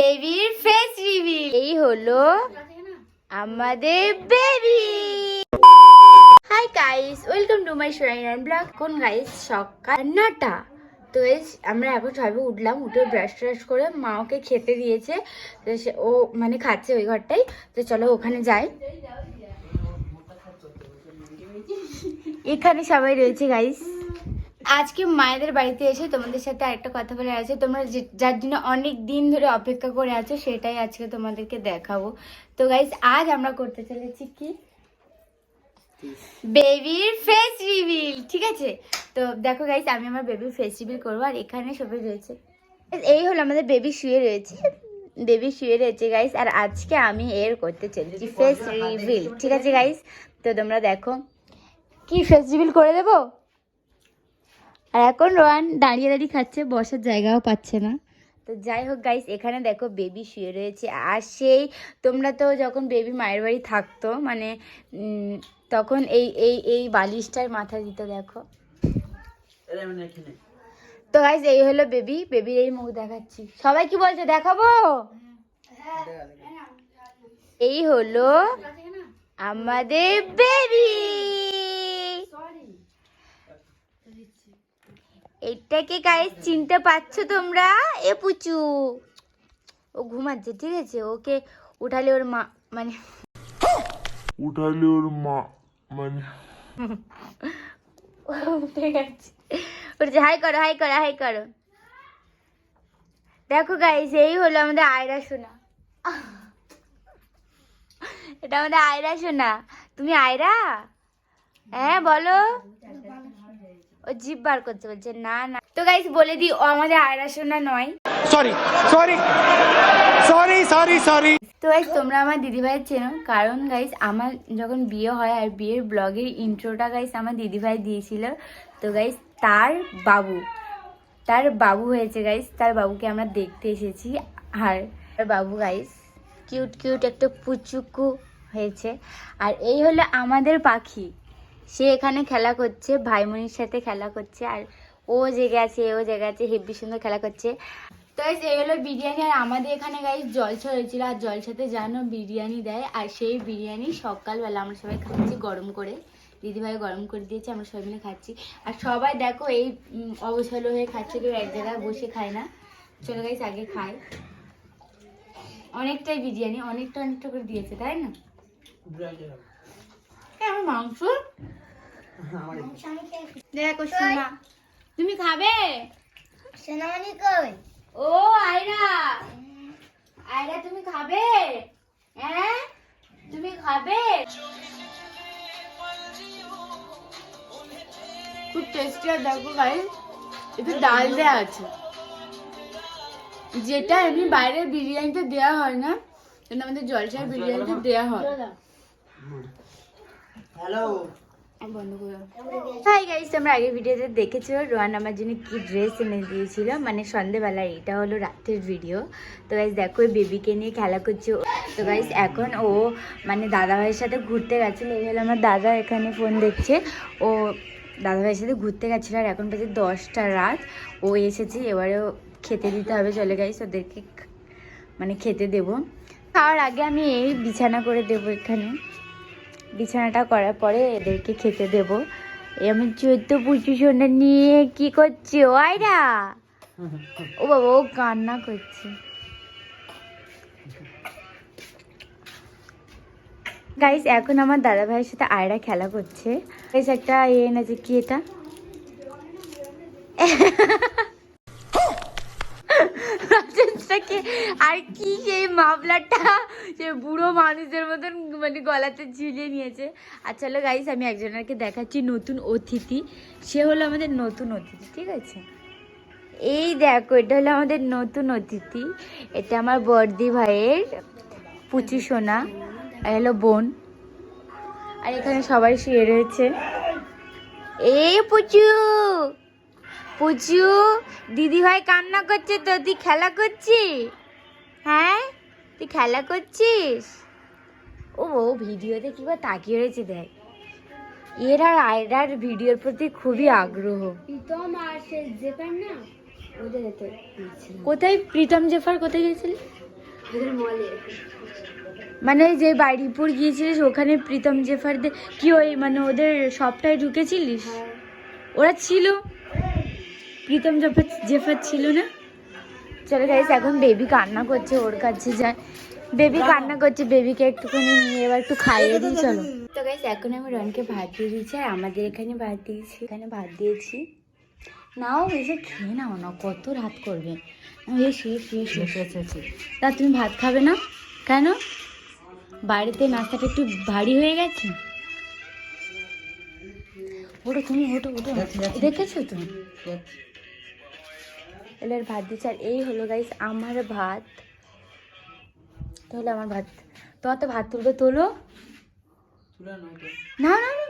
বেবির face reveal. এই হলো আমাদের baby. Hi guys, welcome to my শোরাইন ব্লগ। কোন গাইস সকাল 9টা। তো আমরা এখন সবাই উঠলাম, উঠে ব্রাশ ট্রাশ করে মা ওকে খেতে দিয়েছে। তো ও মানে খাচ্ছে ওই ঘরটাই। তো চলো ওখানে যাই। এখানে সবাই রয়েছে গাইস। আজকে মায়েদের বাড়িতে এসে তোমাদের সাথে আরেকটা কথা বলে আছে। তোমরা যার জন্য অনেক দিন ধরে অপেক্ষা করে আছো সেটাই আজকে তোমাদেরকে দেখাবো। তো গাইস আজ আমরা করতে চলেছি কি বেবির ফেস রিভিল, ঠিক আছে? তো দেখো গাইস, আমি আমার বেবির ফেস রিভিল করবো আর এখানে সবাই রয়েছে। এই হলো আমাদের বেবি শুয়ে রয়েছে, গাইস। আর আজকে আমি এর করতে চলেছি ফেস রিভিল, ঠিক আছে গাইস? তো তোমরা দেখো কি ফেস রিভিল করে দেবো। আর এখন রোয়ান দাঁড়িয়ে দাঁড়িয়ে খাচ্ছে, বসার জায়গাও পাচ্ছে না। তো যাই হোক গাইস, এখানে দেখো বেবি শুয়ে রয়েছে। আর সেই তোমরা তো যখন বেবি মায়ের বাড়ি থাকতো মানে তখন এই এই এই বালিশটার মাথা দিত, দেখো। তো গাইস এই হলো বেবি, বেবির এই মুখ দেখাচ্ছি। সবাই কি বলছে দেখাবো? এই হলো আমাদের বেবি। এটাকে গাইস চিনতে পারছো তোমরা? এ পুচু ও ঘুমাচ্ছে, ঠিক আছে? ওকে উঠালে ওর মা মানে ঠিক আছে, উঠছে। হাই করো, হাই করো, হাই করো। দেখো গাইস, এই হলো আমাদের আয়রা সোনা। এটা আমাদের আয়রা সোনা। তুমি আয়রা? হ্যাঁ বলো। ও জিভ বার করতে বলছে না না। তো গাইস বলে দিই, ও আমাদের আয়রা সোনা নয়। Sorry sorry sorry sorry sorry. তো গাইস তোমরা আমার দিদিভাইয়ের চেনো, কারণ গাইস আমার যখন বিয়ে হয় আর বিয়ের ব্লগের ইন্ট্রোটা গাইস আমার দিদিভাই দিয়েছিল। তো গাইস তার বাবু হয়েছে গাইস, তার বাবুকে আমরা দেখতে এসেছি। আর বাবু গাইস কিউট কিউট একটা পুচুকু হয়েছে। আর এই হলো আমাদের পাখি, সে এখানে খেলা করছে, ভাইমনির সাথে খেলা করছে। আর ও জেগে আছে, হেব্বি সুন্দর খেলা করছে। তো গাইস এই হলো বিরিয়ানি। আর আমাদের এখানে গাইস জলসা হয়েছিল, আর জলসাতে জানো বিরিয়ানি দেয়। আর সেই বিরিয়ানি সকালবেলা আমরা সবাই খাচ্ছি গরম করে, দিদিভাই গরম করে দিয়েছে, আমরা সবাই মিলে খাচ্ছি। আর সবাই দেখো এই অবসর হয়ে খাচ্ছে, কেউ এক জায়গায় বসে খায় না। চলো গাইস আগে খাই। অনেকটাই বিরিয়ানি, অনেকটা করে দিয়েছে, তাই না? আমার মাংস দেখো সোনা, তুমি খাবে? সোনামণি কই? ও আয়রা, আয়রা তুমি খাবে? হ্যাঁ তুমি খাবে? খুব টেস্টি। আর দেখো গাইস একটু ডাল দেওয়া আছে, যেটা এমনি বাইরের বিরিয়ানিতে দেওয়া হয় না, কিন্তু আমাদের জলসার বিরিয়ানিতে দেওয়া হয়। হ্যালো বন্ধ করে। হাই গাইস, তোমরা আগের ভিডিওতে দেখেছো রোহান আমার জন্য কি ড্রেস এনে দিয়েছিল, মানে সন্ধ্যেবেলায়। এটা হলো রাতের ভিডিও। তো গাইস দেখো বেবিকে নিয়ে খেলা করছে। তো গাইস এখন ও মানে দাদাভাইয়ের সাথে ঘুরতে গেছিলো। এই হলো আমার দাদা এখানে ফোন দেখছে। ও দাদাভাইয়ের সাথে ঘুরতে গেছিলো। আর এখন বাজে 10টা রাত। ও এসেছে, এবারেও খেতে দিতে হবে। চলে গাইস ওদেরকে মানে খেতে দেবো। খাওয়ার আগে আমি এই বিছানা করে দেবো। এখানে বিছানাটা করার পরে এদেরকে খেতে দেবো। আমি চোদ্দ পুচু সোনা নিয়ে কি করছি ও আয়রা? ও বাবা ও কান্না করছে। গাইস এখন আমার দাদা ভাইয়ের সাথে আয়রা খেলা করছে। গাইস একটা এনেছে, কি এটা? আর কি সেই মাফলারটা সে বুড়ো মানুষদের মতন মানে গলাতে ঝুলিয়ে নিয়েছে। আর চলো গাইস আমি একজনকে দেখাচ্ছি, নতুন অতিথি। সে হলো আমাদের নতুন অতিথি, ঠিক আছে? এই দেখো এটা হলো আমাদের নতুন অতিথি। এটা আমার বর্দি ভাইয়ের পুচু সোনা, আর হলো বোন। আর এখানে সবাই শুয়ে রয়েছে। এই পুচু পুচু দিদি ভাই কান্না করছে তো, তুই খেলা করছিস? হ্যাঁ তুই খেলা করছিস? ও ভিডিওতে কিবা তাকিয়ে রয়েছে, দেখ। এর আর আয়রার ভিডিওর প্রতি খুবই আগ্রহ। কোথায় প্রীতম জেফার কোথায় গেছিলি? মানে যে বাড়িপুর গিয়েছিলিস ওখানে প্রীতম জেফারদের কি ওই মানে ওদের সবটাই ঢুকেছিলিস? ওরা ছিল, প্রীতম জেফার ছিল না? চলো গাইস, এখন বেবি কান্না করছে, ওর কাছে যায়। বেবি কান্না করছে, বেবিকে একটুখানি নিয়ে এবার একটু খাইয়ে দিই চলো। তো গাইস এখন আমি রনকে ভাত দিয়ে দিয়েছি, আর আমাদের এখানে ভাত দিয়েছি, এখানে ভাত দিয়েছি। নাও এসে খেয়ে নাও না, কত রাত করবে। তা তুমি ভাত খাবে না কেন? বাড়িতে নাস্তাটা একটু ভারী হয়ে গেছে। ওটো তুমি, ওটো ওটো, দেখেছো তুমি? এবার ভাত দিচ্ছে, আর এই হলো গাইস আমার ভাত। তাহলে আমার ভাত, তোমার তো ভাত তুলবে, তোলো। না না না,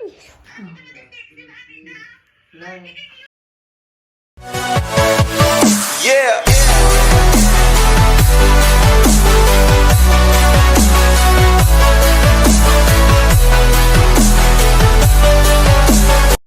Yeah.